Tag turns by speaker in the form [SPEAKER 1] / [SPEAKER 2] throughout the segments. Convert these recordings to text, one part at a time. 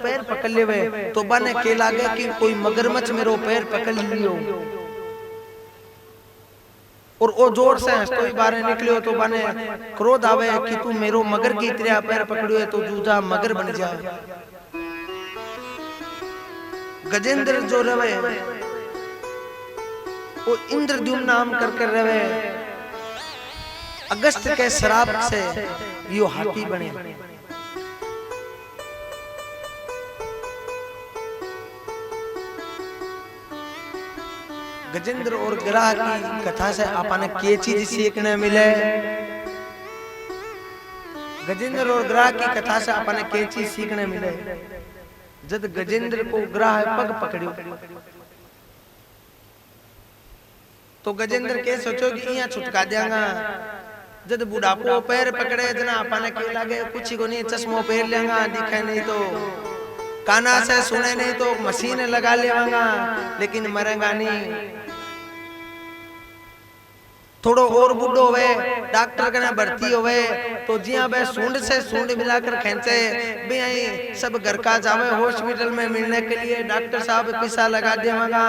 [SPEAKER 1] पैर पकड़ लेवे तो बने के लागे कि कोई मगरमच्छ मेरो पैर पकड़ लियो, और वो जोर से हंसतो ही बाहर निकलियो तो बने क्रोध आवे कि तू मेरो मगर की तरह पैर पकड़ियो है तो जूझा मगर बन जा। गजेंद्र जो रवे वो इंद्रद्युम्न नाम करके रवे, अगस्त के श्राप से यो हाथी बने। गजेंद्र और ग्राह की कथा से आपने क्या चीज सीखने मिले? गजेंद्र और ग्राह की कथा से आपने क्या चीज सीखने मिले? जब गजेंद्र को ग्राह पग पकड़ियो तो गजेंद्र के सोचो कि यहाँ छुटका देंगा। जब बुढ़ापो पैर पकड़े जना आपने के लागे कुछ को नहीं, चश्मो पहन लेंगा, दिखे नहीं तो काना से सुने नहीं तो मशीन लगा लेवांगा, लेकिन मरेगा नहीं। थोड़ो और बुढ़ो होवे डॉक्टर कने भर्ती होवे तो जिया बे सूंड से सूंड मिलाकर खींचे बे आई सब घर का जावे हॉस्पिटल में मिलने के लिए, डॉक्टर साहब पैसा लगा देवांगा।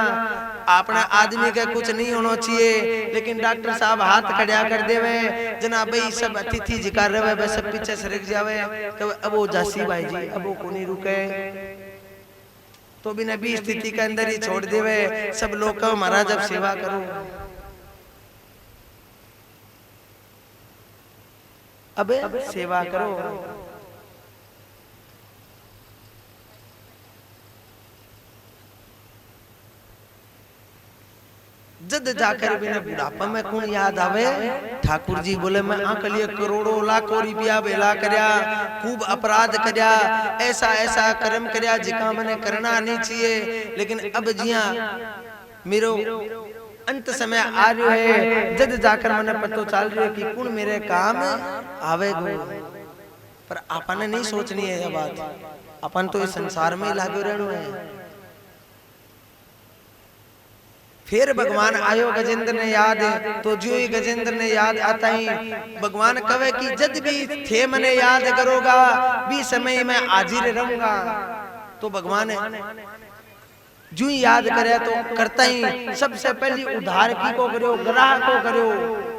[SPEAKER 1] अपना आदमी के कुछ नहीं होना चाहिए, लेकिन डॉक्टर साहब हाथ खड़ा कर देवे जना भाई सब अतिथि जिकार रहे बे सब पीछे सरक जावे तो अब वो जासी भाई जी अब वो को नहीं रुके तो बिना भी स्थिति के अंदर ही छोड़ देवे। सब लोग कहो महाराज अब सेवा करो, अबे सेवा करो। जद जाकर बिना बुढ़ापा में कौन याद आवे? ठाकुर जी बोले मैं आंख लिए करोड़ों लाखों रुपया बेला करया, खूब अपराध करया, ऐसा ऐसा कर्म करया जिका मैंने करना नहीं चाहिए, लेकिन अब जिया मेरो अंत समय आ रहा है, जद जाकर मैंने पतो चल रहा है कि कौन मेरे काम आवेगो। पर आपने नहीं सोचनी है यह बात, अपन तो इस संसार में लागू रहना है। फिर भगवान आयो गजेंद्र ने याद तो जो ही गजेंद्र ने याद आता ही भगवान कहे कि जद भी थे मने याद करोगा भी समय में हाजिर रहूंगा। तो भगवान जो याद करे तो करता ही सबसे पहली उद्धार की को करो, ग्राह को करो,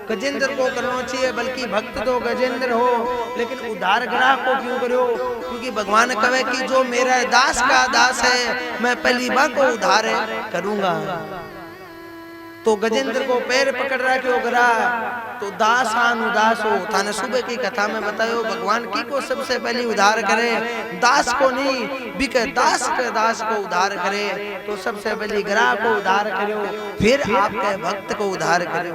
[SPEAKER 1] गजेंद्र को करना चाहिए, बल्कि भक्त तो गजेंद्र हो लेकिन उद्धार ग्राह को क्यों करो? क्योंकि भगवान कहे कि जो मेरा दास का दास है मैं पहली बार को उद्धार करूंगा। तो गजेंद्र को पैर पकड़ रहा कि ग्राह तो दास अनुदास हो। थाने सुबह की कथा में बतायो भगवान की को सबसे पहले उद्धार करे, दास को नहीं बिके दास के दास को उद्धार करे। तो सबसे पहले ग्राह को उद्धार करो, फिर आपके भक्त को उद्धार करो।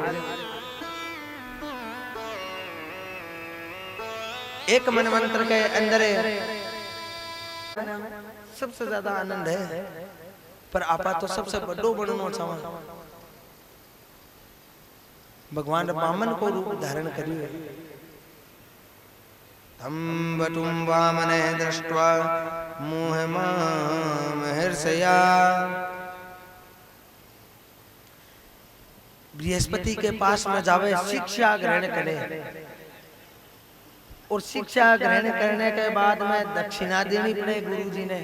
[SPEAKER 1] एक मन मंत्र के अंदर सबसे ज्यादा आनंद है, पर आपा तो सबसे बड़ो बनना चाहवा। भगवान वामन को रूप धारण करिए। हम बटुम वामने दृष्ट्वा मोहमाम हर्षया। बृहस्पति के पास में जावे शिक्षा ग्रहण करे, और शिक्षा ग्रहण करने के बाद में दक्षिणा देनी पड़े गुरु जी ने।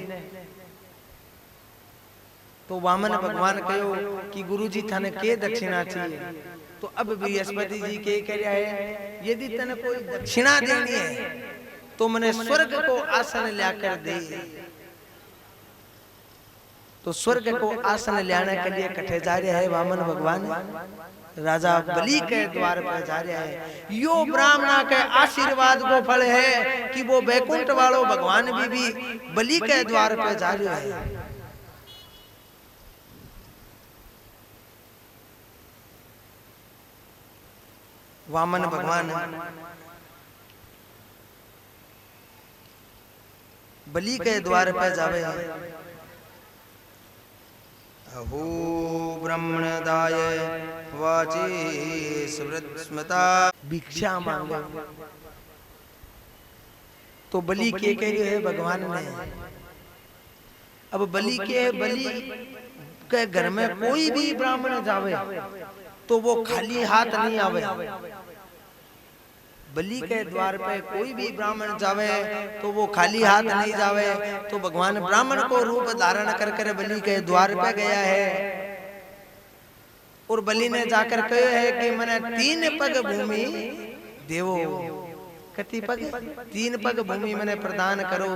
[SPEAKER 1] तो वामन भगवान कहो कि गुरु जी थाने के दक्षिणा चाहिए? तो अब बृहस्पति जी के कह रहा है यदि तने कोई दक्षिणा देनी है तो मने स्वर्ग को आसन लाकर दे। तो स्वर्ग को आसन लाने के लिए कठे जा रहे हैं वामन भगवान? राजा बलि के द्वार पर जा रहे हैं। यो ब्राह्मणा के आशीर्वाद को फल है कि वो बैकुंठ वालों भगवान भी बलि के द्वार पर जा रहे हैं। वामन भगवान बलि के द्वार पर जावे। अहो ब्रह्मणदाय वाची स्मृता भिक्षा मांगे। तो बलि के कह रहे हैं भगवान ने। अब बलि के घर में कोई भी ब्राह्मण जावे तो वो खाली हाथ नहीं आवे, बलि के द्वार पे कोई भी ब्राह्मण जावे तो वो खाली हाथ नहीं जावे। तो भगवान ब्राह्मण को रूप धारण कर कर बलि के द्वार पे गया है और बलि ने जाकर कहे है कि मैंने 3 पग भूमि देवो, कति पग, 3 पग भूमि मैंने प्रदान करो।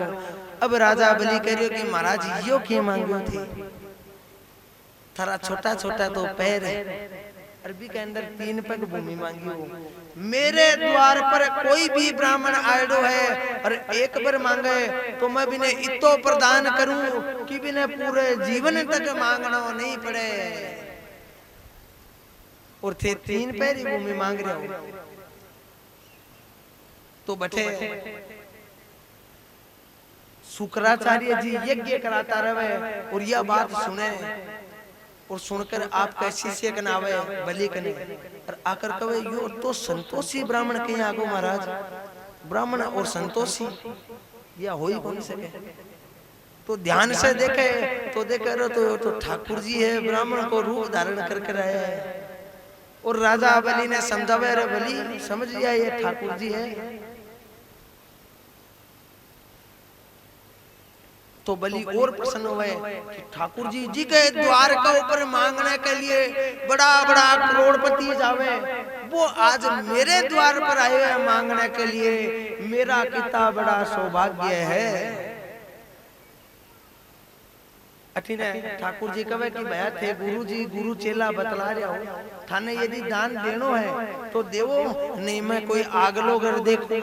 [SPEAKER 1] अब राजा बलि करियो कि महाराज यो क्यों मांगो थे, थारा छोटा छोटा तो पैर है, अरबी के अंदर 3 पग भूमि मांगी हो। मेरे द्वार पर कोई भी ब्राह्मण आयो है और 1 बार मांगे तो मैं बिने इतो प्रदान करूं कि बिने पूरे जीवन तक मांगना नहीं पड़े। और थे 3 पैरी भूमि मांग रहे हो तो बैठे शुक्राचार्य जी यज्ञ कराता रहे और यह बात सुने और सुनकर आप कैसी से कनावे बलि कने और आकर कहे यो तो संतोषी ब्राह्मण के आगो महाराज, ब्राह्मण और संतोषी या हो ही कौन सके। तो ध्यान से देखे तो देखे तो ठाकुर जी है, ब्राह्मण को रूप धारण करके आया है। और राजा बलि ने समझावे, अरे बलि समझ लिया ये ठाकुर जी है। तो बलि और प्रसन्न हुए कि ठाकुर जी के द्वार के ऊपर मांगने के लिए बड़ा बड़ा करोड़पति जावे, वो आज मेरे द्वार पर आए हैं मांगने के लिए, मेरा कितना बड़ा सौभाग्य है। अठीने ठाकुर जी कहे कि भैया थे गुरु चेला बतला रहा हो, थाने यदि दान देनो है तो देवो, नहीं मैं कोई आगलो घर देखो।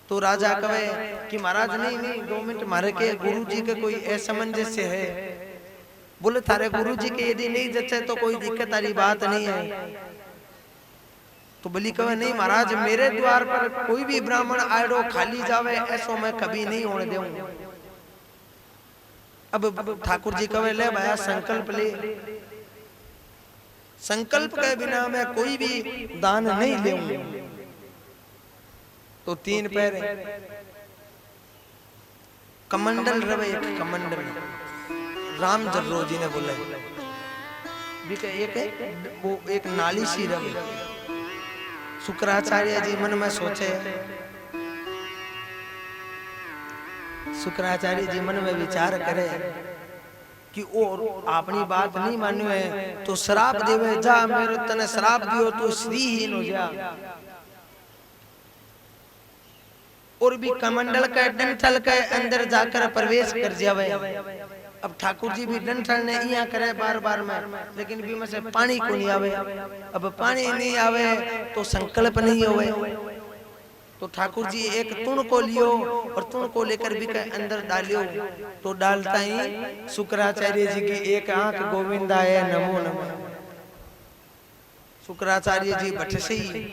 [SPEAKER 1] तो राजा कहे कि महाराज नहीं 2 मिनट मारे के गुरु जी के कोई असमंजस्य है। बोले थारे गुरु जी के यदि नहीं जचे तो कोई दिक्कत वाली बात नहीं है। तो बलि कहे नहीं महाराज मेरे द्वार पर कोई भी ब्राह्मण आयो खाली जावे ऐसो मैं कभी नहीं होने दूंगा। अब ठाकुर जी कहे ले भैया संकल्प ले, संकल्प के बिना मैं कोई भी दान नहीं लेऊंगा। तो 3 पैर कमंडल रवे, एक कमंडल राम जर्रो जी ने बोला वो एक नाली सी रवे। शुक्राचार्य जी मन में सोचे, शुक्राचार्य जी मन में विचार करे कि और अपनी बात नहीं मान्यो है तो श्राप देवे, जा मेरे तने श्राप दियो तो श्रीहीन हो जा। और भी कमंडल के डंठल के अंदर जाकर प्रवेश कर जावे। अब ठाकुर जी भी डंठल ने इया करे बार बार में, लेकिन भी में से पानी को नहीं आवे। अब पानी नहीं आवे तो संकल्प नहीं होवे। तो ठाकुर जी एक तुण को लियो और तुण को लेकर भी के अंदर डालियो। तो डालता ही शुक्राचार्य जी की एक आंख गोविंदाय नमो नमः। शुक्राचार्य जी बैठे से ही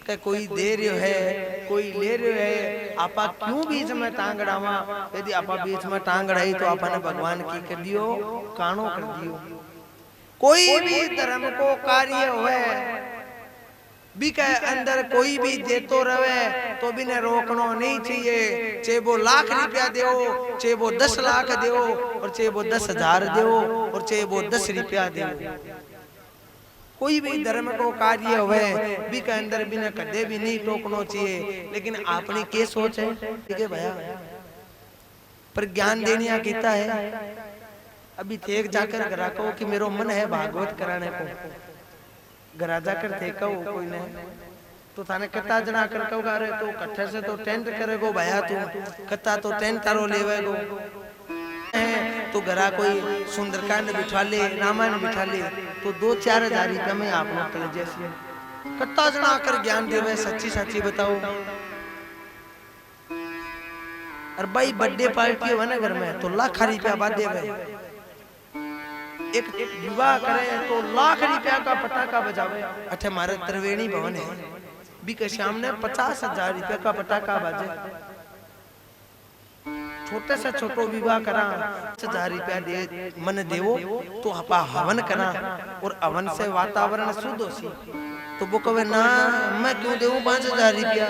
[SPEAKER 1] के कोई दे रहे है कोई ले रहे है, आपा क्यों बीच में टांग डावा। यदि आपा बीच में टांग डाई तो आपने भगवान की कर दियो, कानो कर दियो। कोई भी धर्म को कार्य होए भी के अंदर कोई भी देतो रहे तो भी ने रोकनो नहीं चाहिए। चाहे वो लाख रुपया दो, चाहे वो 10 लाख दो, और चाहे वो 10,000 दो, और चाहे वो 10 रुपया दो। कोई भी धर्म को कार्य होवे भी के अंदर भी ने कदे भी नहीं टोकनो चाहिए। लेकिन आपनी के सोच है ठीक है भैया, पर ज्ञान देने कीता है। अभी थे जाकर घरा को कि मेरो मन है भागवत कराने को, घरा जाकर थे कहो कोई ने तो थाने कत्ता जना कर कहो अरे तो कट्ठे से तो टेंट करेगो भैया, तू कत्ता तो टेंट तारो लेवेगो। तो घरा कोई सुंदरकांड बिठा ले, रामायण बिठा ले तो 2-4 हजार रुपया में आप लोग कल जैसे कत्ता जना आकर ज्ञान देवे। सच्ची सच्ची बताओ। और भाई बर्थडे पार्टी हो ना घर में तो लाख रुपया बाद देवे। एक विवाह करे तो लाख रुपया का पटाखा बजावे। अच्छा हमारे त्रिवेणी भवन है भी के सामने 50,000 रुपया का पटाखा बाजे। छोटे से छोटो विवाह करा 50,000 रुपया दे मन देवो तो आपा हवन करा और हवन से वातावरण शुद्ध हो सी। तो वो कहे ना मैं क्यों देऊं 5,000 रुपया,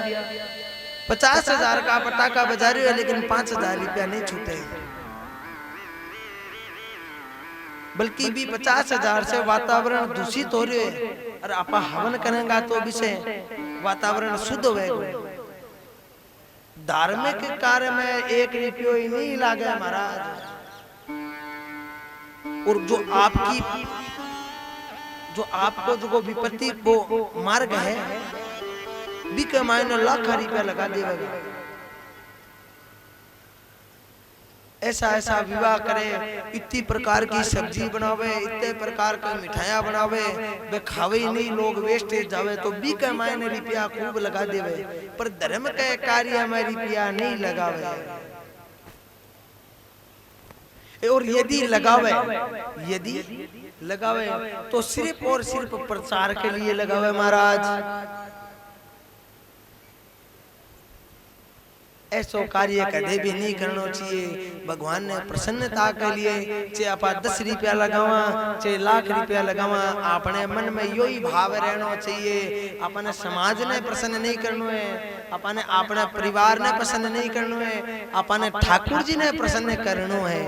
[SPEAKER 1] 50,000 का पटाखा बजा रही है लेकिन 5,000 रुपया नहीं छूटे। बल्कि भी 50,000 से वातावरण दूषित हो रहे और आपा हवन करेंगा तो भी से वातावरण शुद्ध होगा। धार्मिक कार्य में एक रुपयो ही नहीं लागे महाराज। और जो आपको जो विपत्ति वो मार्ग है बिके मायने लाख रुपया लगा देगा। ऐसा विवाह करे, इतनी प्रकार की सब्जी बनावे, इतने प्रकार की मिठाइयां बनावे, वे खावे ही नहीं, लोग वेस्टेज जावे तो बिके मायने रुपया खूब लगा देवे, पर धर्म के कार्य में रुपया नहीं लगावे। और यदि लगावे तो सिर्फ और सिर्फ प्रचार के लिए लगावे महाराज। ऐसो कार्य कदे भी नहीं करना चाहिए। भगवान ने प्रसन्नता के लिए चाहे आप 10 रुपया लगावा चाहे लाख रुपया लगावा, अपने मन में यो ही भाव रहना चाहिए। अपने समाज ने प्रसन्न नहीं करना है, अपने परिवार ने प्रसन्न नहीं करना है, अपने ठाकुर जी ने प्रसन्न करना है।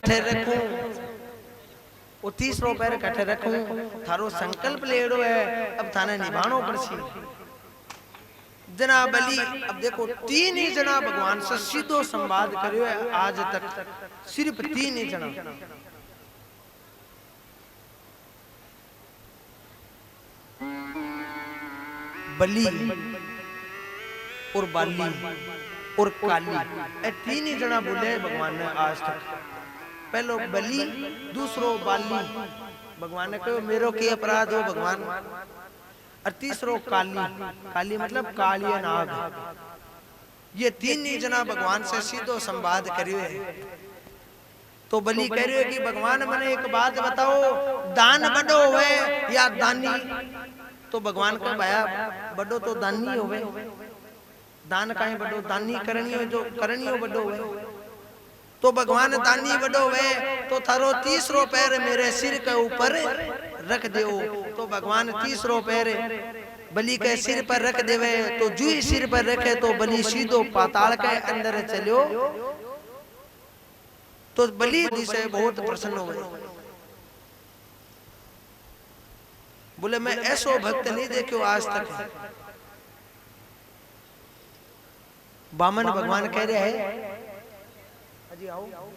[SPEAKER 1] रखूं वो 30 रुपए कट्ठे रखूं, थारो संकल्प लेड़ो है, अब थाने निभानो पड़सी। जना बलि, अब देखो 3 ही जना भगवान से सीधो संवाद करियो है आज तक, सिर्फ 3 ही जना। बलि और बाली और काली, ये 3 ही जना बोले भगवान ने आज तक। पहलो बलि, दूसरो बाली, भगवान ने कहो मेरो की अपराध हो भगवान, और तीसरो काली मतलब काली नाग। ये 3 ही जना भगवान से सीधो संवाद करियो है। तो बलि कह रहे कि भगवान मैंने एक बात बताओ, दान बड़ो होवे या दानी? तो भगवान का भाया बड़ो तो दानी होवे, दान काहे बड़ो, दानी करनी हो जो करनी हो बड़ो होवे। तो भगवान दानी बड़ो होवे तो थारो 30 रुपए मेरे सिर के ऊपर रख दो। तो भगवान 30 रुपए बलि के सिर पर रख देवे, तो जुई सिर पर रखे तो बलि सीधो पाताल के अंदर चलो। तो बलि से बहुत प्रसन्न हुए, बोले मैं ऐसो भक्त नहीं देखो आज तक। बामन भगवान कह रहे हैं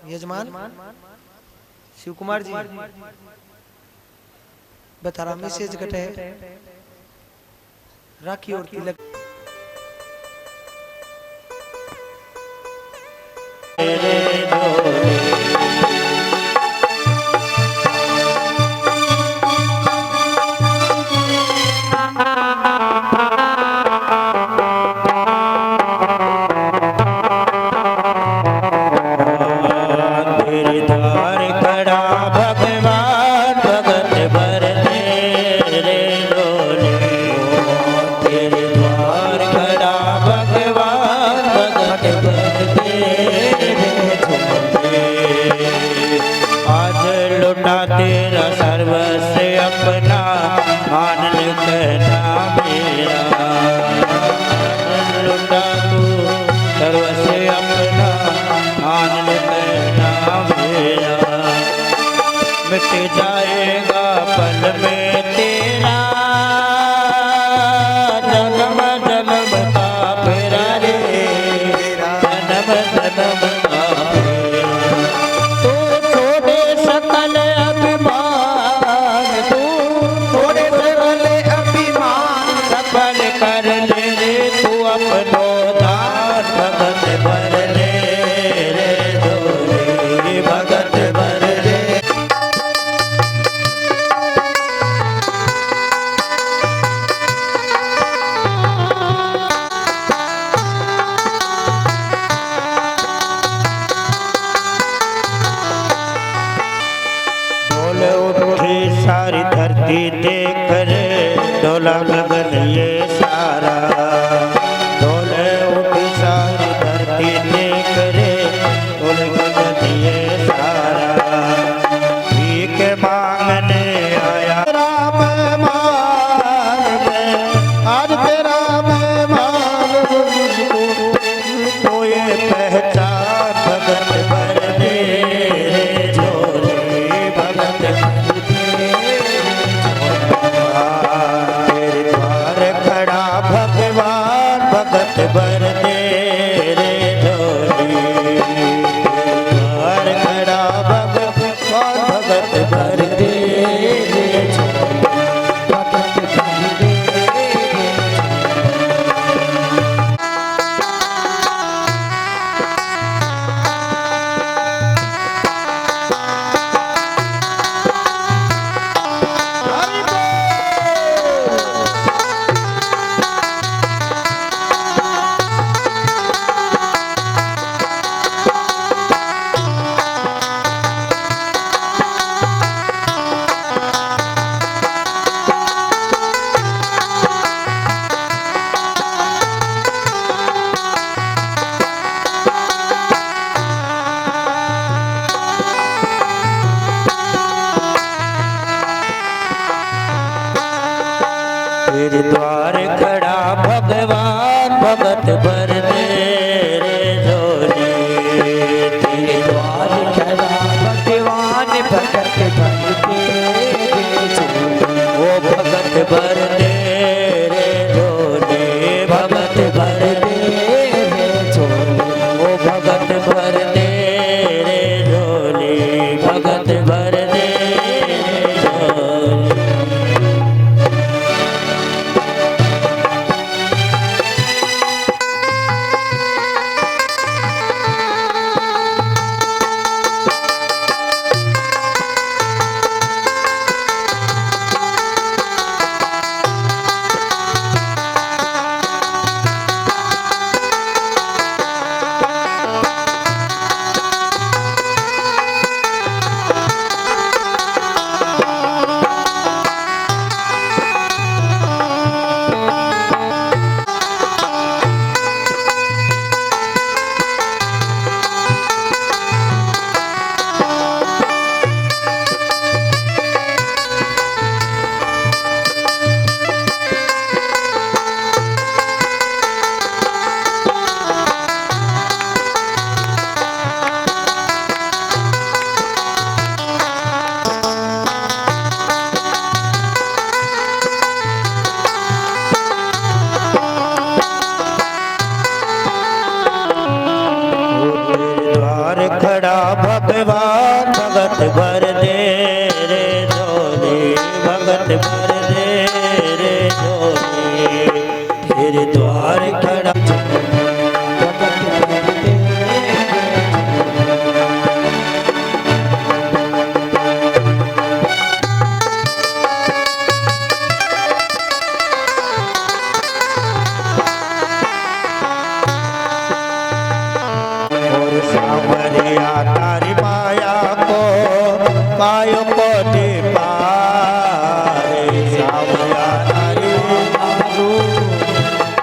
[SPEAKER 1] यजमान शिव कुमार जी बतारा मैसेज कटे राखी और तिलक।
[SPEAKER 2] तेरा सर्वस्व अपना आनंद कहना मेरा, लुटा तू सर्वस्व अपना आनंद कहना मेरा। मिट जाएगा पल में तेरा जन्म जन्म का फेरा रे, जन्म जन्म का द्वार खड़ा भगवान भगत भर दे रे झोली भगत भर दे रे झोली तेरे द्वार खड़ा सावरिया तारी माया को कायो को दे पारे सावरिया तारी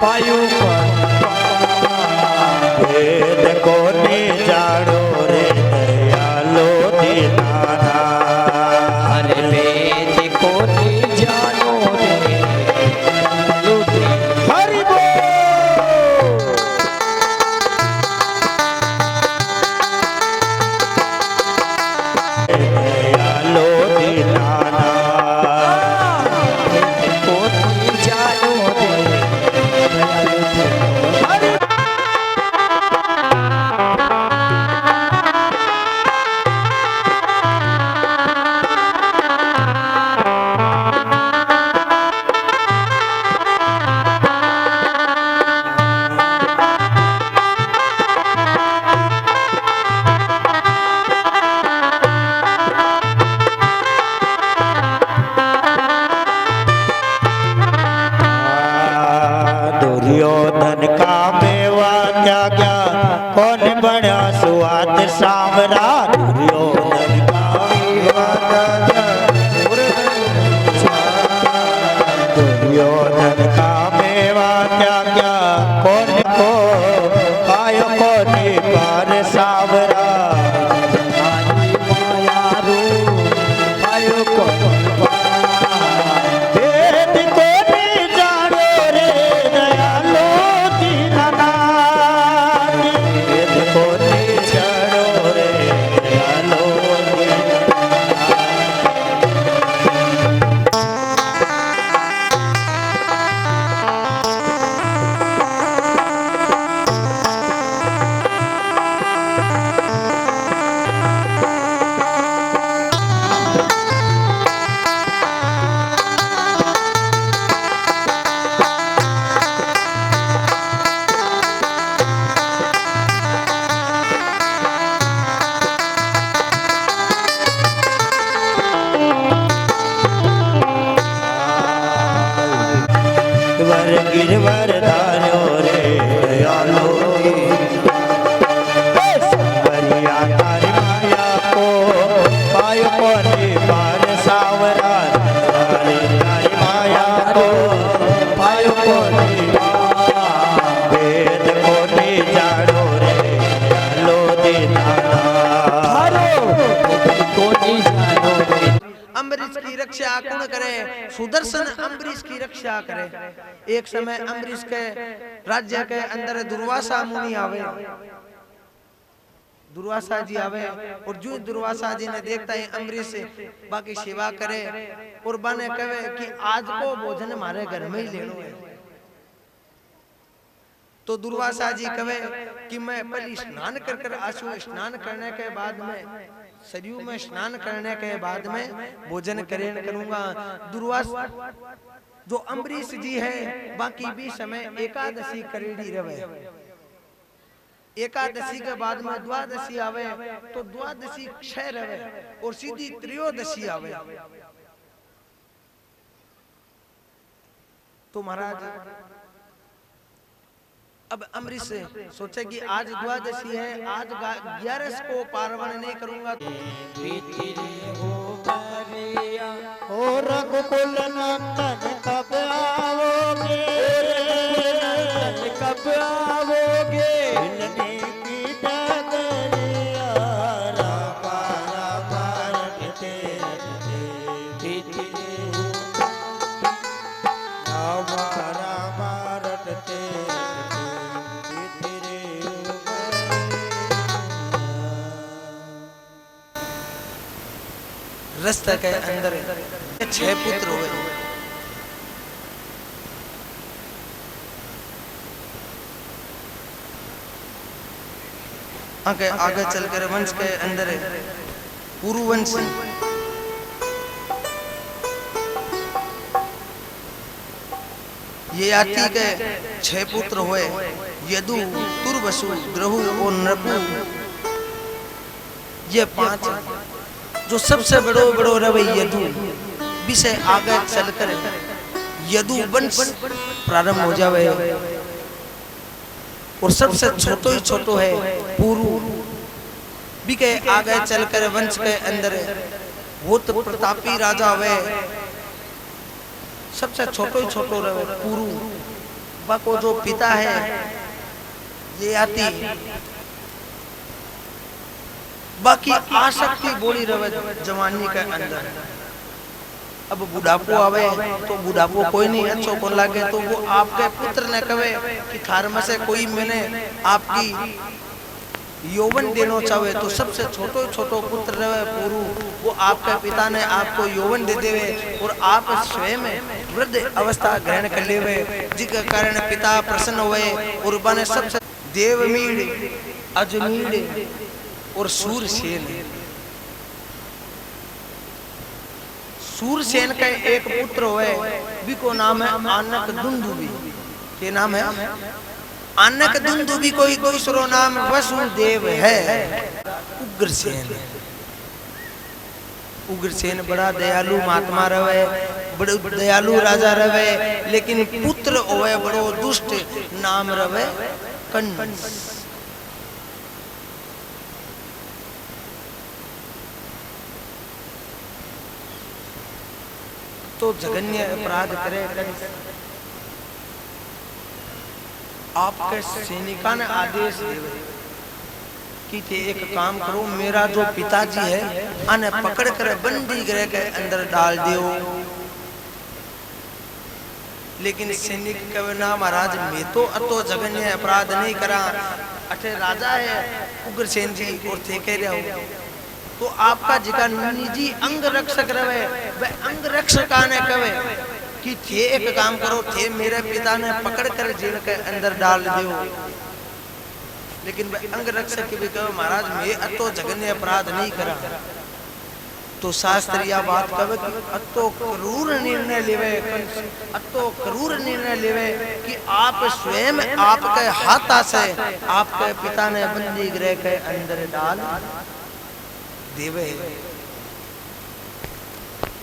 [SPEAKER 2] पायो को वेद को ने जाड़ो रे दयालो दीनाना
[SPEAKER 3] अरे वेद को ने जानो रे दयालो
[SPEAKER 2] हरि बोल दयालो दीनाना
[SPEAKER 3] को ने जानो रे दयालो
[SPEAKER 2] दुर्योधन का मेवा क्या क्या कौन बड़ा स्वाद सांवरा दुर्योधन का मेवा क्या क्या दुर्योधन का मेवा क्या क्या कौन को पायो को पार सांवरा
[SPEAKER 3] माया रो आयो को
[SPEAKER 2] वेद को ने जानो रे दयालो दीनाना वेद को ने जानो रे दयालो वर गिरवर धारो रे दयालो संवरिया तारी माया को पायो को पार सावरा तारी माया को पायो को वेद को जाड़ो रे दयालो दीनाना
[SPEAKER 3] को ने जानो रे
[SPEAKER 1] अम्बरीश की रक्षा कौन करे? सुदर्शन अम्बरीश की रक्षा करे। एक समय अम्बरीश के राज्य के अंदर दुर्वासा मुनि आवे, दुर्वासा जी आवे और जो दुर्वासा जी ने देखता है अम्बरीश बाकी सेवा करे और बने कहे कि आज को भोजन हमारे घर में ही लेनो है। तो दुर्वासा जी कहे कि मैं पहले स्नान कर कर आसू, स्नान करने के बाद में सरयू में स्नान करने के बाद में भोजन करूंगा। दुर्वासा जो अम्बरीश जी है बाकी भी समय एकादशी करेड़ी रवे, एकादशी के बाद में द्वादशी आवे तो द्वादशी क्षय रवे और सीधी त्रयोदशी आवे। तो महाराज अब अम्बरीश सोचे कि आज द्वादशी है, आज 11 को पार्वण नहीं करूंगा।
[SPEAKER 2] ओ रघुकुल नंदन कब आओगे
[SPEAKER 3] कब आओगे
[SPEAKER 2] मिलने की डगरिया रामा रामा रटते रटते रामा रामा रटते
[SPEAKER 1] रास्ते के अंदर 6 पुत्र हुए। आगे आगे चलकर वंश के अंदर पुरुवंश ये आती के 6 पुत्र हुए, यदु, तुर्वसु, ग्रहु और नृपु। ये 5 जो सबसे बड़ो बड़ो रवे यदु, विषय आगे चलकर यदु वंश प्रारंभ हो जावे। और सबसे छोटो ही छोटो है पुरु, भी के आगे चलकर वंश के अंदर बहुत प्रतापी राजा हुए। सबसे छोटो ही छोटो रहे पुरु, बाको जो पिता है ये आती, बाकी आसक्ति बोली रहे जवानी के अंदर। अब बुढ़ापो आवे तो बुढ़ापो कोई नहीं अच्छो को लागे, तो वो आपके पुत्र ने कहे कि थार में से कोई मैंने आपकी यौवन देना चाहे, तो सबसे छोटो छोटो पुत्र रहे पुरु, वो आपके पिता ने आपको यौवन दे देवे और आप स्वयं वृद्ध अवस्था ग्रहण कर लेवे, जिसके कारण पिता प्रसन्न हुए और बने सबसे देवमीड़, अजमीड़ और सूरसेन। सूरसेन का एक पुत्र हुए, भी को नाम है आनक दुंदुबी। के नाम है आनक दुंदुबी, कोई दूसरो नाम वसुदेव है। उग्रसेन, उग्रसेन बड़ा दयालु महात्मा रहे, बड़ो दयालु राजा रहे, लेकिन पुत्र होवे बड़ो दुष्ट, नाम रहे कंस। तो जघन्य अपराध करे कंस। आपके सैनिका ने आदेश दिए कि थे एक काम करो, मेरा जो पिताजी है आने पकड़ कर बंदी गृह के अंदर डाल दियो। लेकिन सैनिक कहे ना महाराज, मैं तो अतो जघन्य अपराध नहीं करा, अठे राजा है उग्रसेन जी और थे कह रहे हो, तो आपका जिका निजी अंग रक्षक रहे, वह अंग रक्षक ने कहे कि थे एक काम करो, थे मेरे पिता ने पकड़ कर जेल के अंदर डाल दियो। लेकिन वह अंग रक्षक भी कहे महाराज मैं अतो जघन्य अपराध नहीं करा। तो शास्त्र यह बात कहे कि अतो क्रूर निर्णय लेवे, अतो क्रूर निर्णय लेवे कि आप स्वयं आपके हाथा से आपके पिता ने बंदी गृह के अंदर डाल देवे।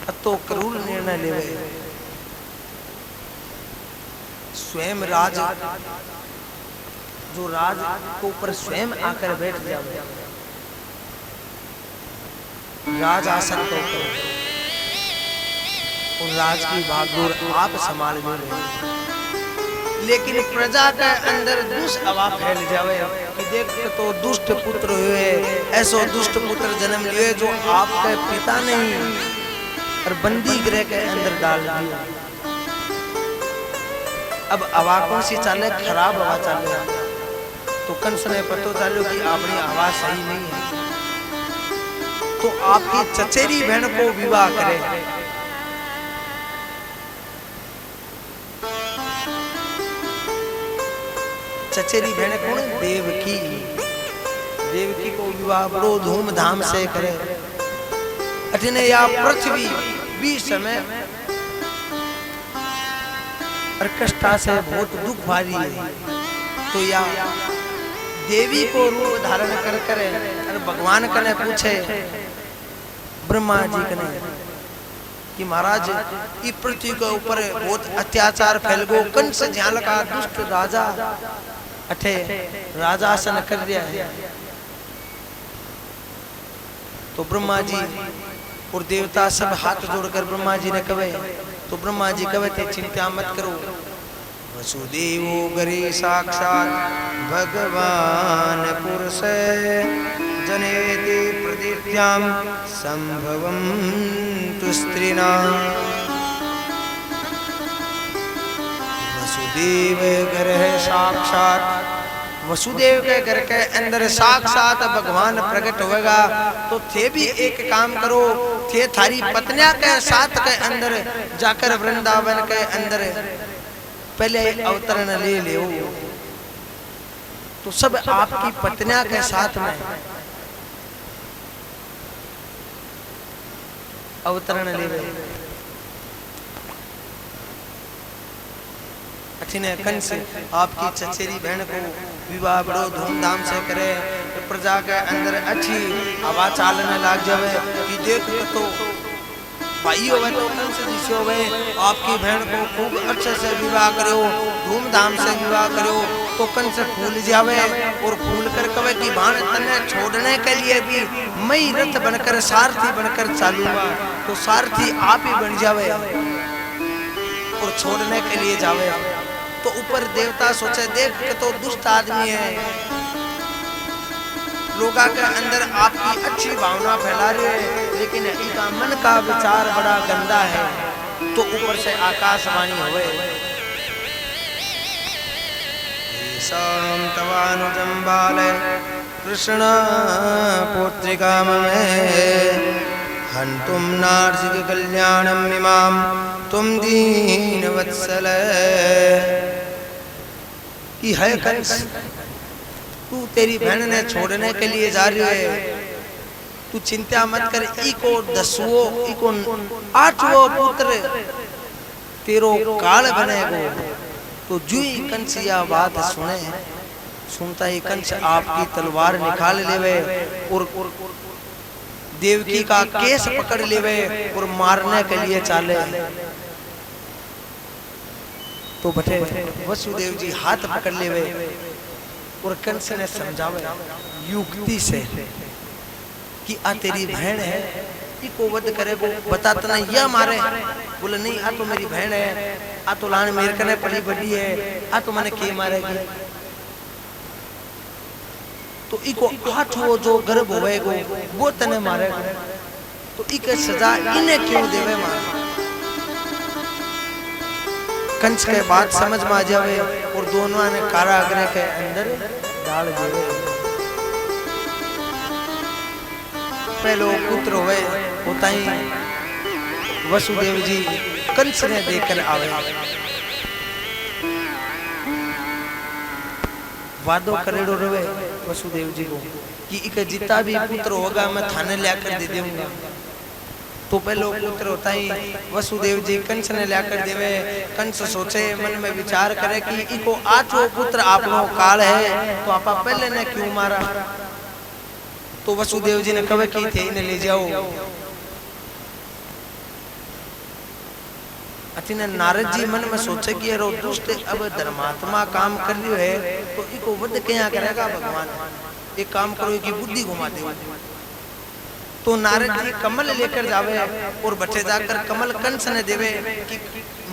[SPEAKER 1] अतो क्रूर निर्णय लेवे, स्वयं राज जो राज को ऊपर स्वयं आकर बैठ जावे, राज आसन को और राज की भागदौड़ आप संभाल रहे। लेकिन प्रजा के अंदर दुष्ट हवा फैल जावे कि देख तो दुष्ट पुत्र हुए, ऐसो दुष्ट पुत्र जन्म लिए जो आपके पिता नहीं और बंदी गृह के अंदर डाल दिया। अब हवा कौन सी चाले, खराब हवा चाले। तो कंस ने पतो चालो कि अपनी आवाज सही नहीं है, तो आपकी चचेरी बहन को विवाह करे। चचेरी बहन कौन? देवकी। देवकी को विवाह बड़ो धूमधाम से करे। अठिने या पृथ्वी भी समय अर्कष्टा से बहुत दुख भारी है, तो या देवी को रूप धारण कर करे और भगवान कने पूछे ब्रह्मा जी कने कि महाराज इस पृथ्वी के ऊपर बहुत अत्याचार फैल गो, कंस झाल का दुष्ट राजा अठे राजासन कर दिया है। तो ब्रह्मा जी और देवता सब हाथ जोड़कर ब्रह्मा जी ने कहे, तो ब्रह्मा जी कहे थे चिंता मत करो, वसुदेवो गरे साक्षात भगवान पुरुष जनेति प्रदीप्याम संभवम तु स्त्रीना। वसुदेव घर साक्षात, वसुदेव के घर के अंदर साक्षात भगवान प्रकट होगा। तो थे भी एक काम करो, थे थारी पत्निया के साथ के अंदर जाकर वृंदावन के अंदर पहले अवतरण ले ले। तो तो सब आपकी पत्नियां के साथ में अवतरण लेवे। अथीने कंस आपकी चचेरी बहन को विवाह बड़ो धूमधाम से करे, तो प्रजा के अंदर अच्छी हवा चालने लग जावे कि देख तो भाई होवे तो कंस जी से होवे, आपकी बहन को खूब अच्छे से विवाह करो, धूमधाम से विवाह करो। तो कंस फूल जावे और फूल कर कवे कि भाण तने छोड़ने के लिए भी मैं रथ बनकर सारथी बनकर चालूंगा। तो सारथी आप ही बन जावे और छोड़ने के लिए जावे। तो ऊपर देवता सोचे देख के तो दुष्ट आदमी है, लोगों के अंदर आपकी अच्छी भावना फैला रहे है, लेकिन इनका मन का विचार बड़ा गंदा है। तो ऊपर से आकाशवाणी हुए, तवानुजं बाले कृष्ण पुत्रिका में हंतुम नार्सिक कल्याणम इमाम तुम दीन वत्सल। कि है कंस, तू तेरी बहन ने छोड़ने के लिए जा रही है, तू चिंता मत कर। इको 10वो इको 8वो पुत्र तेरो काल बनेगो। तो जो ही कंस यह बात सुने, सुनता ही कंस आपकी तलवार निकाल लेवे और देवकी का केस पकड़ लेवे और मारने के लिए चाले। तो बटे वसुदेव जी हाथ पकड़ लेवे और कंस ने समझावे युक्ति से कि आ तेरी बहन है, इको वध करेगो, बताता नहीं यह मारे। बोले नहीं, आ तो मेरी बहन है, आ तो लान मेरे कने पड़ी बड़ी है, आ तो मैंने के मारेगी। तो इको 8वो जो गर्भ होएगो वो तने मारेगा। तो इके सजा इन्हें क्यों देवे मारे। कंस के बात समझ में आ जावे और दोनों ने कारागृह के अंदर डाल देवे। पहलो पुत्र हुए होता ही वसुदेव जी कंस ने देकर आवे, वादो करेड़ो रवे वसुदेव जी को कि इके जितना भी पुत्र होगा मैं थाने लाकर दे दूंगा। तो पहलो पुत्र होता ही वसुदेव जी कंस ने लाकर देवे। कंस सोचे मन में विचार करे कि इको 8वो पुत्र आपनो काल है, तो आपा पहले ने क्यों मारा। तो वसुदेव जी ने कहे कि थे इन्हें ले जाओ। अतिने नारद जी मन में सोचे कि रो दुष्ट अब धर्मात्मा काम कर लियो है, तो इको वध क्या करेगा भगवान, एक काम करो कि बुद्धि घुमा दे। तो नारद जी कमल लेकर जावे और बच्चे जाकर कमल कंस ने देवे कि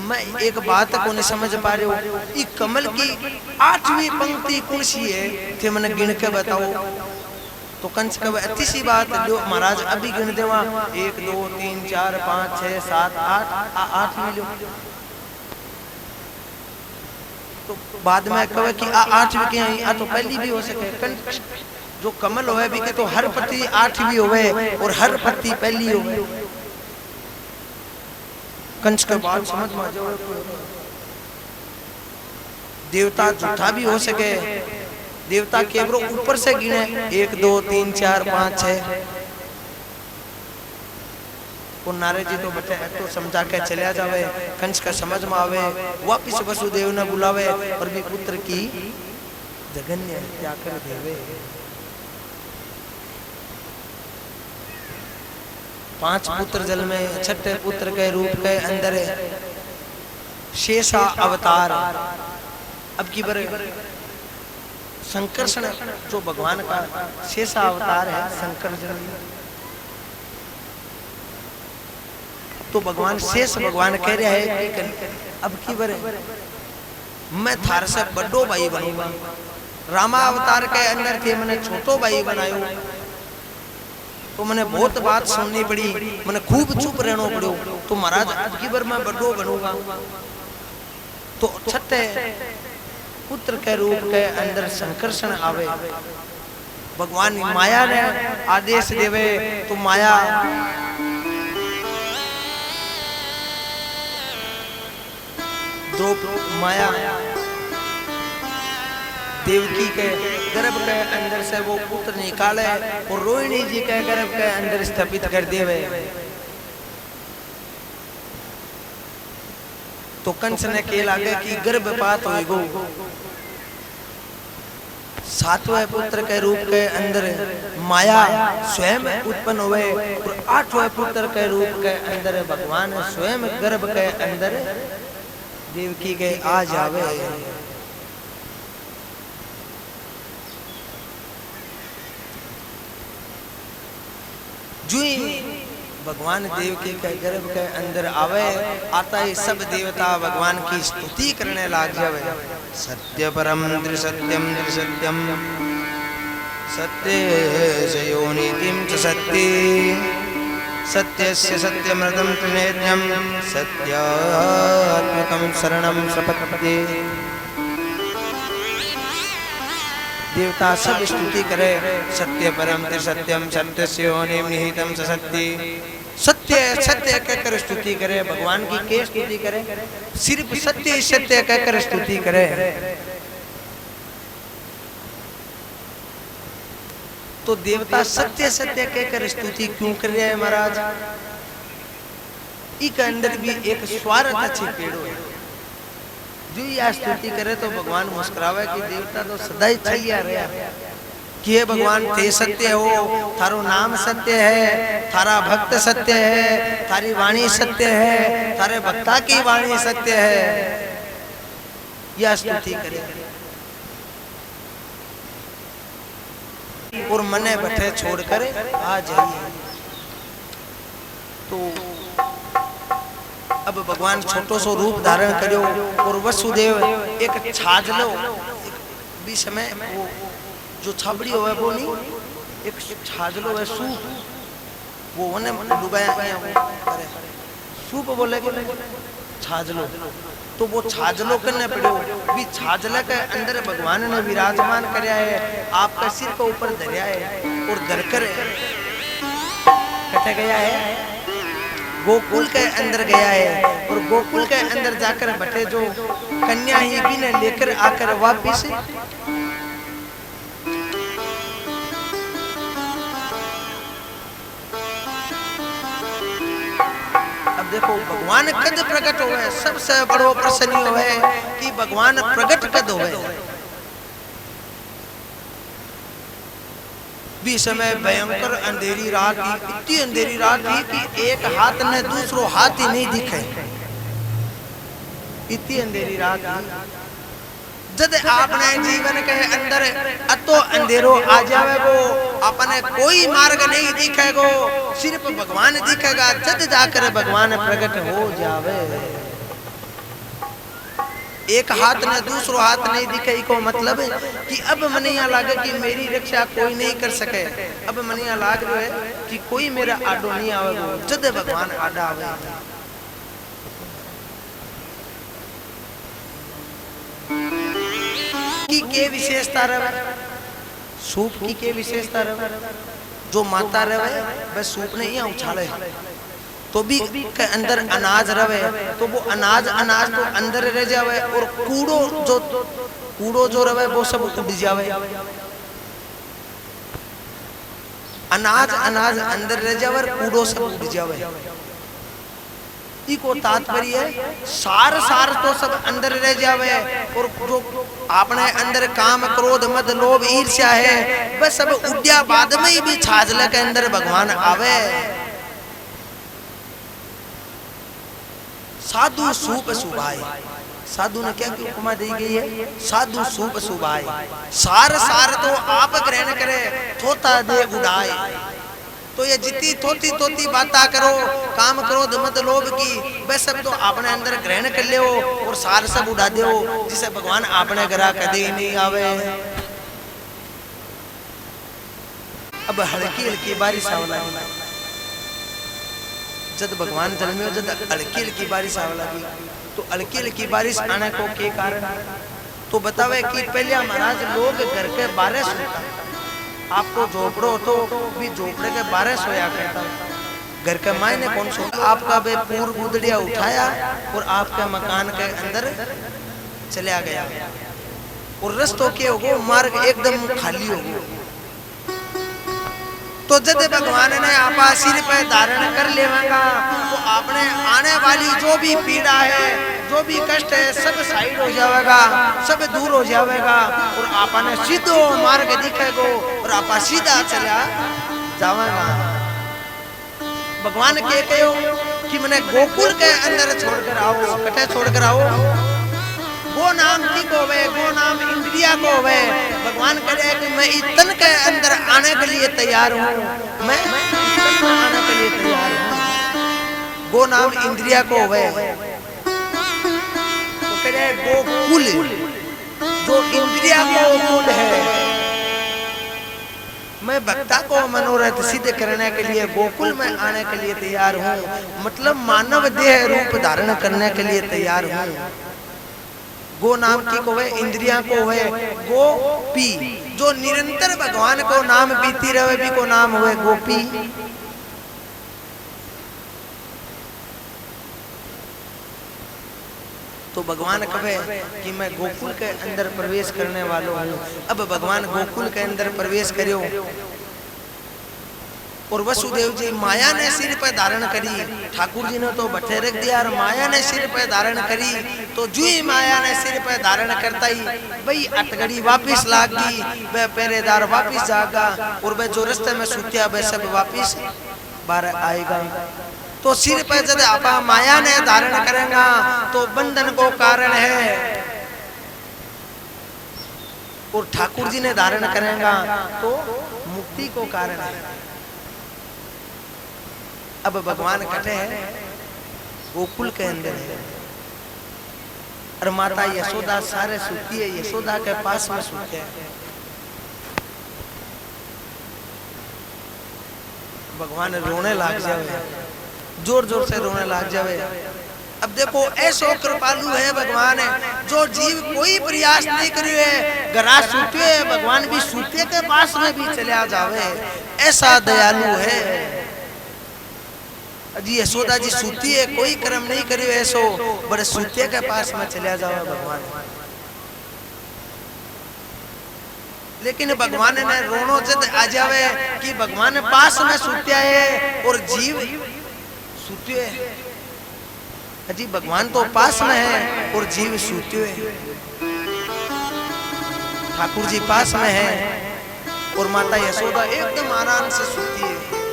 [SPEAKER 1] मैं एक बात को नहीं समझ पा रहे हो, ये कमल की 8वीं पंक्ति कौन सी है, थे मैंने गिन के बताओ। तो कंस कहे अति सी बात जो महाराज अभी गिन देवा, 1 2 3 4 5 6 7 8 8वीं लो। तो बाद में कहे कि 8वीं के आई, तो पहली भी हो सके। कंस जो कमल होवे भी के तो हर पत्ती 8वीं होवे और हर पत्ती पहली होवे। कंस के बात समझ में आ जाए। देवता झूठा भी हो सके, देवता केवरो ऊपर से गिने 1 2 3 4 5 6। और नारद जी तो बच्चे तो समझा के चलिया जावे। कंस का समझ में आवे, वापिस वसुदेव ने बुलावे और भी पुत्र की जघन्य हत्या कर देवे। 5 पुत्र जल में, छठे पुत्र के रूप के अंदर शेषा अवतार। अब की बार संकर्षण जो भगवान का शेषा अवतार है संकर्षण। तो भगवान शेष भगवान कह रहे हैं कि अब की बार मैं थार से बड़ो भाई बनूंगा। रामा अवतार के अंदर थे मैंने छोटो भाई बनायो, तो मैंने बहुत बात सुननी पड़ी, मैंने खूब चुप रहना पड़ो। तो महाराज अब की बार मैं बड़ो बनूंगा। तो छठे पुत्र के रूप के अंदर संकर्षण आवे। भगवान माया ने आदेश देवे तो माया माया देवकी के गर्भ के अंदर से वो पुत्र निकाले और रोहिणी जी के गर्भ के अंदर स्थापित कर देवे। तो कंस ने के लागे कि गर्भपात होएगो। सातवें पुत्र के रूप के अंदर माया स्वयं उत्पन्न हुए और आठवें पुत्र के रूप के अंदर भगवान स्वयं गर्भ के अंदर देवकी के आ जावे। जुई भगवान देवकी के गर्भ के अंदर आवे, आता ही सब देवता भगवान की स्तुति करने लग जावे। सत्य परम त्रिसत्यम त्रिसत्यम सत्य योनितिम च सत्य सत्यस्य सत्यमृतम त्रिनेत्रम सत्यात्मकं शरणं प्रपद्ये। देवता सब स्तुति करे, सत्य परम त्रिसत्यम सत्यस्य योनिम निहितम च सत्य। सत्य सत्य कहकर स्तुति करे, भगवान की के स्तुति करे, सिर्फ सत्य सत्य कहकर स्तुति करे। तो देवता सत्य सत्य कहकर स्तुति क्यों कर रहे हैं महाराज? इसके अंदर भी एक स्वार्थ अच्छी पेड़ो है। जो यह स्तुति करे तो भगवान मुस्कुरावे कि देवता तो सदा ही चलिया रहा कि हे भगवान ते सत्य हो, थारो नाम सत्य है, थारा भक्त सत्य है, थारी वाणी सत्य है, थारे भक्ता की वाणी सत्य है। यह स्तुति करे और मने बैठे छोड़कर आ जाइए। तो अब भगवान छोटो सो रूप धारण करो और वसुदेव एक छाज लो भी समय वो जो छाबड़ी हो वो नहीं एक छाज लो है सूप वो उन्हें डुबाया करे सूप बोले कि छाज लो। तो वो छाजलो करने पड़ो भी छाजला के अंदर भगवान ने विराजमान कराया है, आपका सिर के ऊपर धरिया है और धरकर कटे गया है, गोकुल के अंदर गया है और गोकुल के अंदर जाकर बैठे जो कन्या ही भी ने लेकर आकर वापिस अब देखो भगवान कद प्रकट हुए, सबसे बड़ो प्रसन्न हुए कि भगवान प्रकट कद हुए। भी समय भयंकर अंधेरी रात थी, इतनी अंधेरी रात थी कि एक हाथ ने दूसरो हाथ ही नहीं दिखे। इतनी अंधेरी रात थी जब आपने जीवन के अंदर अतो अंधेरो आ जावे गो, अपने कोई मार्ग नहीं दिखेगो, सिर्फ भगवान दिखेगा। जब जाकर भगवान प्रकट हो जावे, एक हाथ ने दूसरो हाथ नहीं दिखे को मतलब है कि अब मनिया लागे कि मेरी रक्षा कोई नहीं कर सके। अब मनिया लाग रहे है कि कोई मेरा आडो नहीं आवेगो। जब भगवान आडा आवे की के विशेषता रहे, सूप की के विशेषता रहे, जो माता रहे वह सूप नहीं उछाले तो भी के अंदर अनाज रहे तो वो अनाज तो अंदर रह जावे और कूड़ो जो रहे वो सब उड़ जावे। अनाज अंदर रह जावे और कूड़ो सब उड़ जावे। इको तात्पर्य है सार तो सब अंदर रह जावे और जो आपने अंदर काम क्रोध मद लोभ ईर्ष्या है वह सब उड्या बाद में ही भी छाजले के अंदर भगवान आवे। साधु सूप सुभाए, साधु ने क्या उपमा दी गई है? साधु सूप सुभाए, सार तो आप ग्रहण करे, थोता दे उड़ाए। तो ये जितनी थोती बाता करो काम क्रोध मद लोभ की वह सब तो आपने अंदर ग्रहण कर ले और सार सब उड़ा दो, जिसे भगवान आपने ग्रह कदे ही नहीं आवे। अब हल्की बारिश आवे लगी, जब भगवान जन्मे जब हल्की बारिश आवे लगी तो हल्की बारिश आने को के कारण तो बतावे कि पहले महाराज लोग घर के बाहर सोता, आपको झोपड़ो तो भी झोपड़े के बाहर सोया करता, घर के मायने कौन सोता। आपका बे पूर्व गुदड़िया उठाया और आपके मकान के अंदर चला गया। और रस्तों के होगो मार्ग एकदम खाली होगो। तो जब भगवान ने आपा सिर पे धारण कर लेगा तो आपने आने वाली जो भी पीड़ा है, जो भी कष्ट है, सब साइड हो जाएगा, सब दूर हो जाएगा और आपने सीधो मार्ग दिखेगो और आपा सीधा चला जाएगा। भगवान के कहो कि मैंने गोकुल के अंदर छोड़कर आओ, कटे छोड़कर आओ। वो नाम की को वे, वो नाम इंद्रिया को वे। भगवान करे कि मैं इतन के अंदर आने के लिए तैयार हूँ, मैं इतन में आने के लिए तैयार हूँ। वो नाम इंद्रिया को वे। तो करे गोकुल, जो इंद्रिया को कुल है। मैं भक्ता को मनोरथ सिद्ध करने के लिए गोकुल में आने के लिए तैयार हूँ, मतलब मानव देह रूप धारण करने के लिए तैयार हूँ। गो नाम की को है, इंद्रिया को है गो पी, जो निरंतर भगवान को नाम पीती रहे भी को नाम हुए गोपी। तो भगवान कहे कि मैं गोकुल के अंदर प्रवेश करने वाला हूँ। अब भगवान गोकुल के अंदर प्रवेश करियो और वसुदेव जी माया ने सिर पर धारण करी। ठाकुर जी ने तो बठे रख दिया और माया ने सिर पर धारण करी। तो जुई माया ने सिर पर धारण करता ही भाई अटगड़ी वापिस लागी, वह पहरेदार वापिस जागा और वह जो रास्ते में सुतिया वह सब वापिस बाहर आएगा। तो सिर पर जब आपा माया ने धारण करेगा तो बंधन को कारण है और ठाकुर जी ने धारण करेगा तो मुक्ति को कारण है। अब भगवान कटे है गोकुल के अंदर है और माता यशोदा सारे सूती है, यशोदा के पास में सूते है। भगवान रोने लग जावे, जोर जोर से रोने लग जावे। अब देखो ऐसो कृपालु है भगवान है, जो जीव कोई प्रयास नहीं करिए है, गरा सूते भगवान भी सूते के पास में भी चले जावे, ऐसा दयालु है। जी यशोदा जी सूती है, कोई कर्म नहीं करियो ऐसो, बड़े सूते के पास में चले जाओ भगवान। लेकिन भगवान ने रोनो जद आ जावे कि भगवान पास में सूत्या है और जीव सूत्यो है। अजी भगवान तो पास में है और जीव सूत्यो है। ठाकुर जी पास में है और माता यशोदा एकदम आराम से सूती है।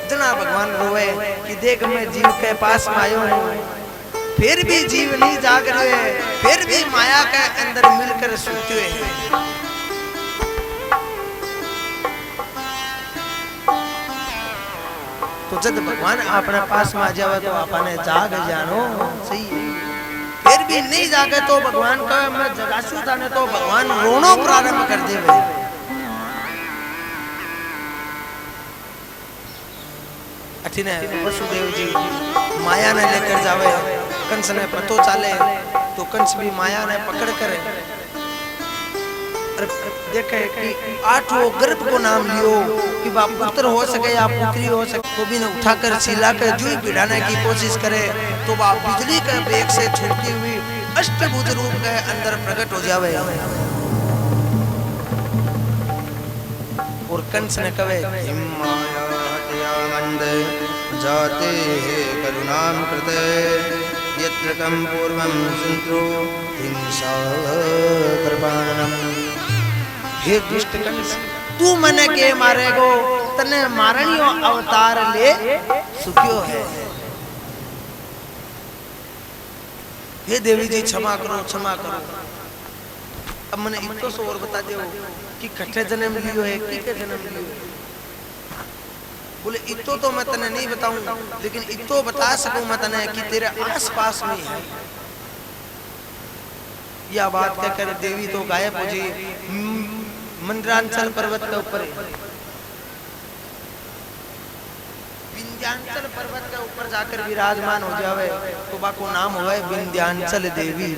[SPEAKER 1] जना भगवान रोवे कि देख मैं जीव के पास में आयो हूँ, फिर भी जीव नहीं जाग रहे है, फिर भी माया के अंदर मिलकर सूते हैं। तो जब भगवान अपने पास में आ जावे तो आपने जाग जानो सही है। फिर भी नहीं जागे तो भगवान का मैं जगासू जाने तो भगवान रोनो प्रारंभ कर देवे। अठीने वसुदेव जी माया ने लेकर जावे, कंस ने पतो चाले तो कंस भी माया ने पकड़ कर देखे कि 8 गर्भ को नाम लियो कि बाप पुत्र हो सके या पुत्री हो सके, तो भी ने उठाकर सिला कर जुई भिड़ाने की कोशिश करे तो बाप बिजली के वेग से छूटती हुई अष्टभुज रूप के अंदर प्रकट हो जावे। और कंस ने कहे जाते करुणाम कृते यत्र कम पूर्वं सुंत्रो हिंसा कृपाणम। हे दुष्ट कंस, तू मने के मारेगो, तने मारणियो अवतार ले सुखियो है। हे देवी जी क्षमा करो क्षमा करो। अब मैंने इतो सो और बता दो कि कठे जन्म लियो है कि के जन्म लियो है। बोले इतो तो मैं तने नहीं बताऊं, लेकिन इतो बता सकूं मैं तने कि तेरे आसपास में है। यह बात कहकर देवी तो गायब हो जी मंदरांचल पर्वत के ऊपर, विंध्याचल पर्वत के ऊपर जाकर विराजमान हो जावे तो बाको नाम हुआ है विंध्याचल देवी।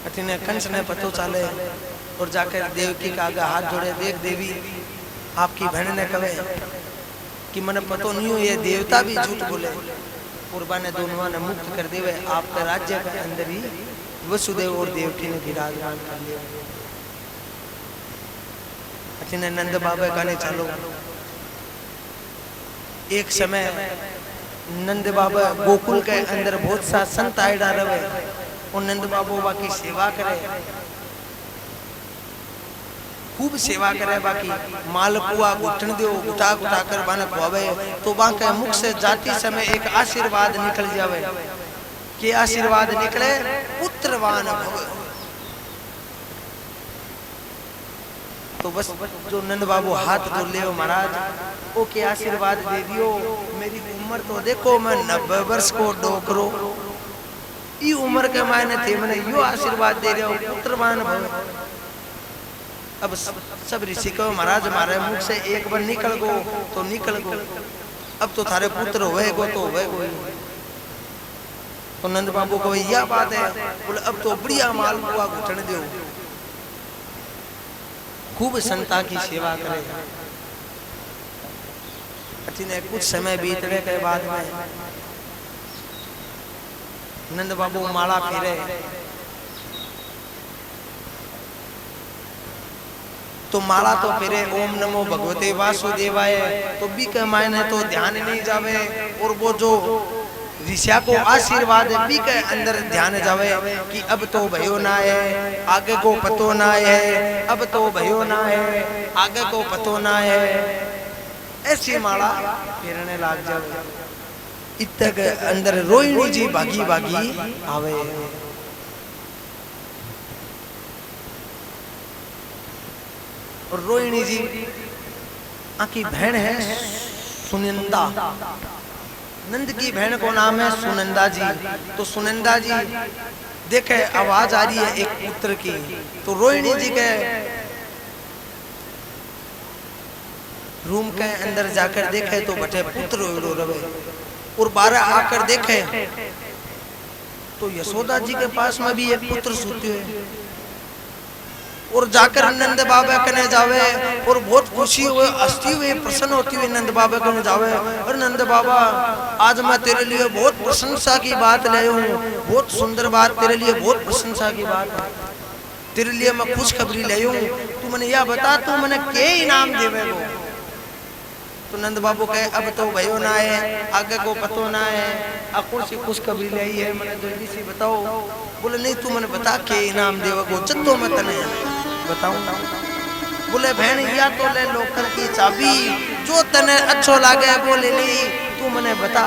[SPEAKER 1] अतिने कंस ने पतो चाले और जाकर देवकी का आगे हाथ जोड़े, देख देवी आपकी बहन ने कहे कि मैंने पतो नहीं हो ये देवता भी झूठ बोले, और बाने दोनों ने मुक्त कर देवे आपके राज्य के अंदर ही वसुदेव और देवकी ने विराजमान कर लिया। अचने नंद बाबा कहने चलो। एक समय नंद बाबा गोकुल के अंदर बहुत सा संत आयडा रहे और नंद बाबा की सेवा करे, खूब सेवा करे। बाकी मालपुआ घुटन दो घुटा घुटा कर बाने खुआवे तो बाके मुख से जाती समय एक आशीर्वाद निकल जावे कि आशीर्वाद निकले पुत्रवान भव। तो बस जो नंद बाबू हाथ धो ले महाराज ओ के आशीर्वाद दे दियो। मेरी उम्र तो देखो मैं 90 वर्ष को डोकरो, ई उम्र के मायने थे मैंने यो आशीर्वाद दे रहे हो पुत्रवान भव। अब सब ऋषि को महाराज हमारे मुख से एक बार निकल गो तो निकल गो, अब तो थारे पुत्र होएगो तो होएगो। तो नंद बाबू को यह बात है, बोले अब तो बढ़िया मालपुआ घुटन दो, खूब संता की सेवा करे। ने कुछ समय बीतने के बाद में नंद बाबू माला फेरे तो माला तो फिरे ओम नमो भगवते वासुदेवाय तो बी के मायने तो ध्यान नहीं जावे और वो जो ऋषिया को आशीर्वाद है बी के अंदर ध्यान जावे कि अब तो भयो ना है आगे को पतो ना है, अब तो भयो ना है आगे को पतो ना है। ऐसी माला फेरने लाग जावे। इतने के अंदर रोहिणी जी भागी भागी आवे। और रोहिणी जी आकी बहन है सुनंदा, नंद की बहन को नाम है सुनंदा जी। तो सुनंदा जी देखे आवाज आ रही है एक पुत्र की, तो रोहिणी जी के रूम के अंदर जाकर देखे तो बटे पुत्र रो रहे और 12 आकर देखे तो यशोदा जी के पास में भी एक पुत्र सोते हुए और जाकर नंद बाबा कने जावे और बहुत खुशी हुए हंसती हुई प्रसन्न होती हुई नंद बाबा कने जावे और नंद बाबा आज मैं तेरे लिए बहुत प्रशंसा की बात ले हूँ, बहुत सुंदर बात तेरे लिए, बहुत प्रशंसा की बात तेरे लिए मैं खुशखबरी ले हूँ। तू मैंने यह बता तू मैंने के इनाम देवे वो। तो नंद बाबू कहे अब तो भयो ना है आगे को पतो ना है, अकुल सी खुशखबरी ले है मैंने जल्दी से बताओ। बोले नहीं तू मैंने बता के इनाम देवे को जत्तो मैं तने बताऊं। बोले बहन या तो ले लोकर की चाबी जो तने अच्छो लागे वो ले ली, तू मैंने बता।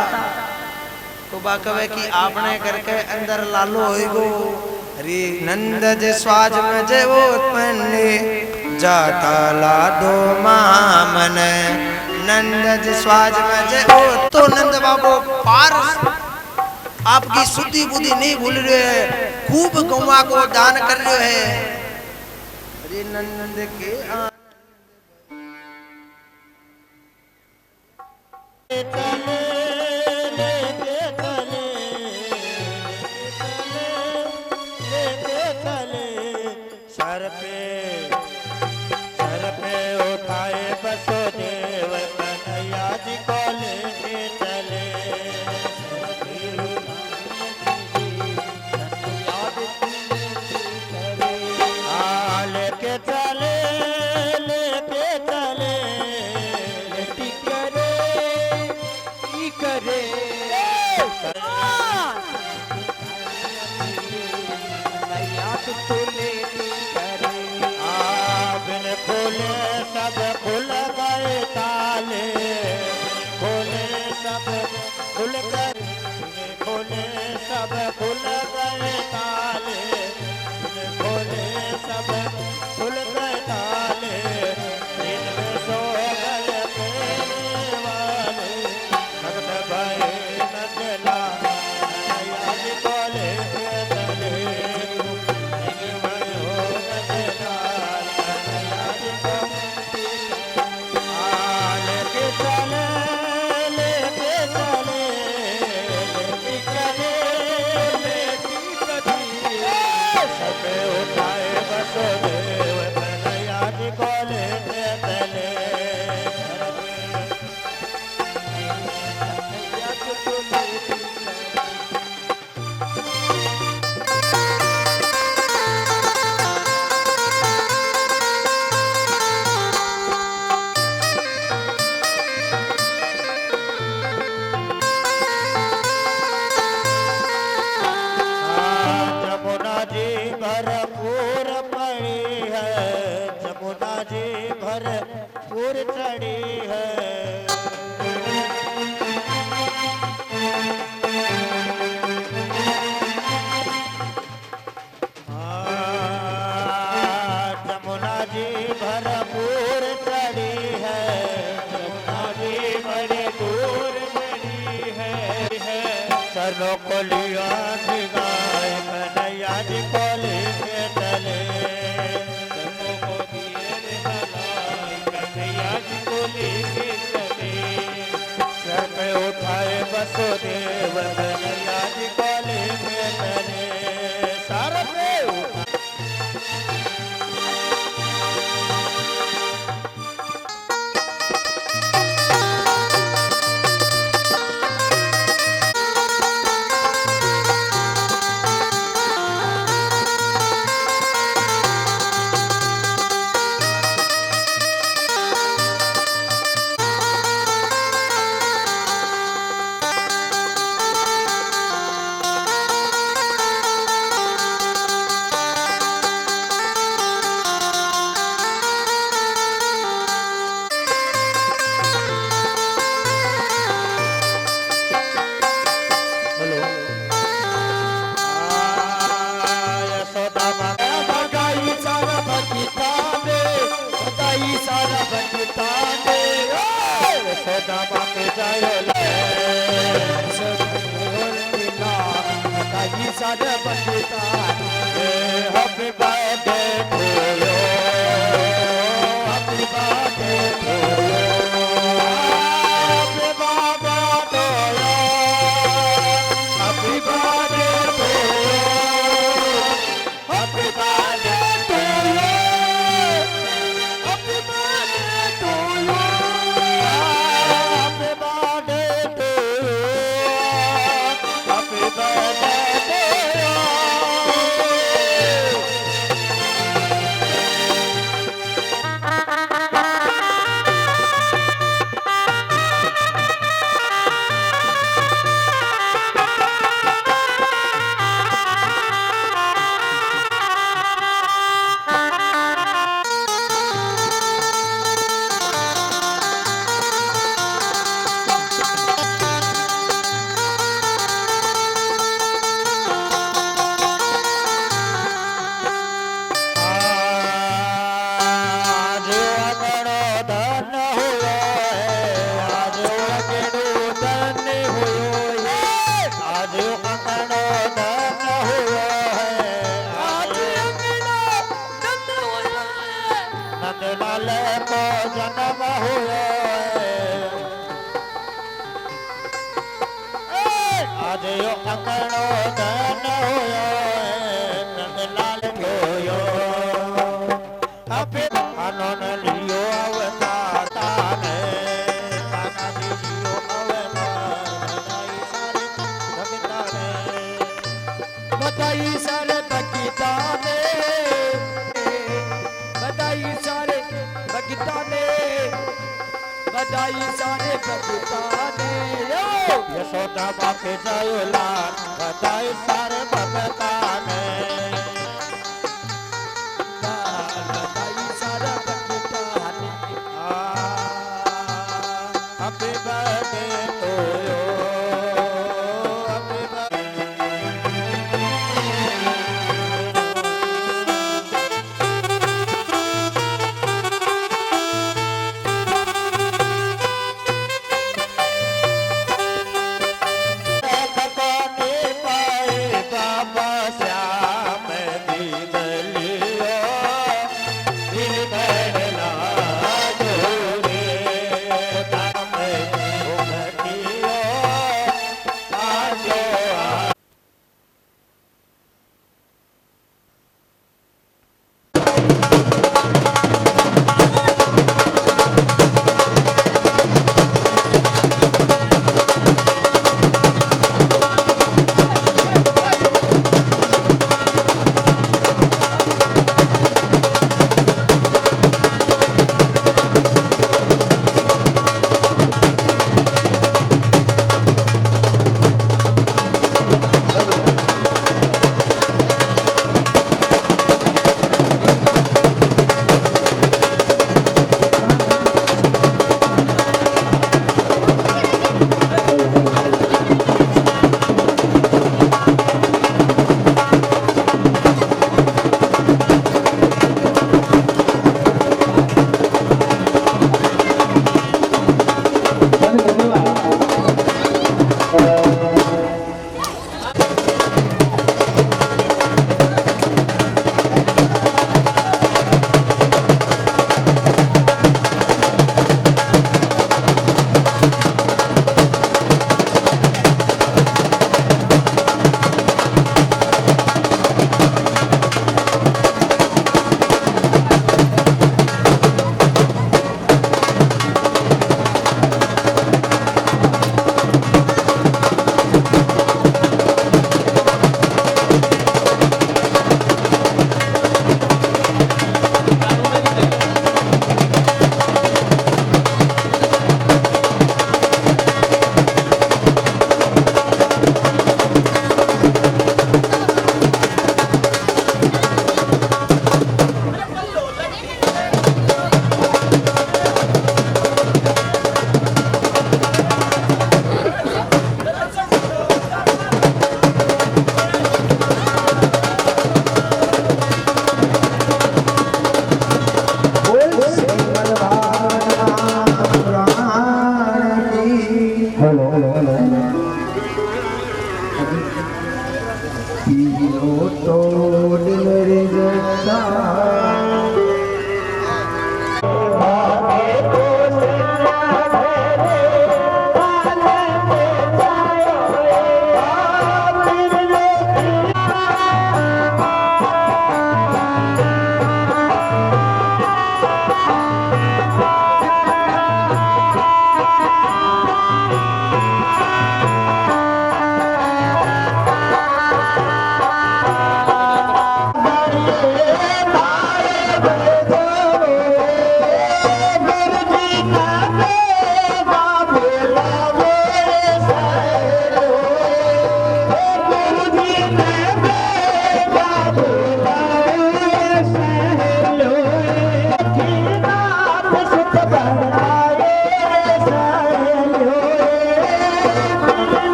[SPEAKER 1] तो बा कहे कि आपने करके अंदर लालो होइगो रे नंद जे स्वाज में जे वो उत्पन्ने जाता ला दो मामन नंद जे स्वाज में जे वो। तो नंद बाबू पार आपकी शुद्धि बुद्धि नहीं भूल रहे है, खूब गौवा को दान कर रहे है। अरे नंद के
[SPEAKER 2] सर पे उठाए वसुदेव कन्हैया जी को लेके चले। लेके चले करे बिन खोले सब खुल गए ताले, खोले सब खुल गए, खोले सब खुल गए ताले, खोले सब खुल गए ताले। इनमें सो गए तेरे वाले भगत भाई नंदला कन्हैया जी को लेके चले। उठाए वसुदेव भरपूर चढ़ी है। जमुना जी भरपूर चढ़ी है, जमुना जी भरपूर चढ़ी है। चलो को लिया गाय कन्हैया जी को लेके चले, चलो को दिए भलाई कन्हैया जी को लेके चले। सर पे उठाए वसुदेव कन्हैया जी को लेके चले, सर पे happy birthday to you, happy birthday to you, happy birthday to you, happy birthday to you, happy birthday to you, happy birthday to you, happy birthday to you, happy birthday to you. बधाई सारे भगता ने, बधाई सारे भगता ने, बधाई सारे भगता ने। यशोदा बाप जय लाल बधाई सारे भगता ने, बधाई सारे भगता ने। Happy birthday to you, happy बाबा श्याम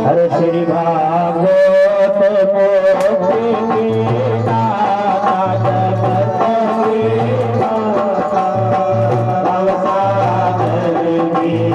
[SPEAKER 2] हर श्री भागवत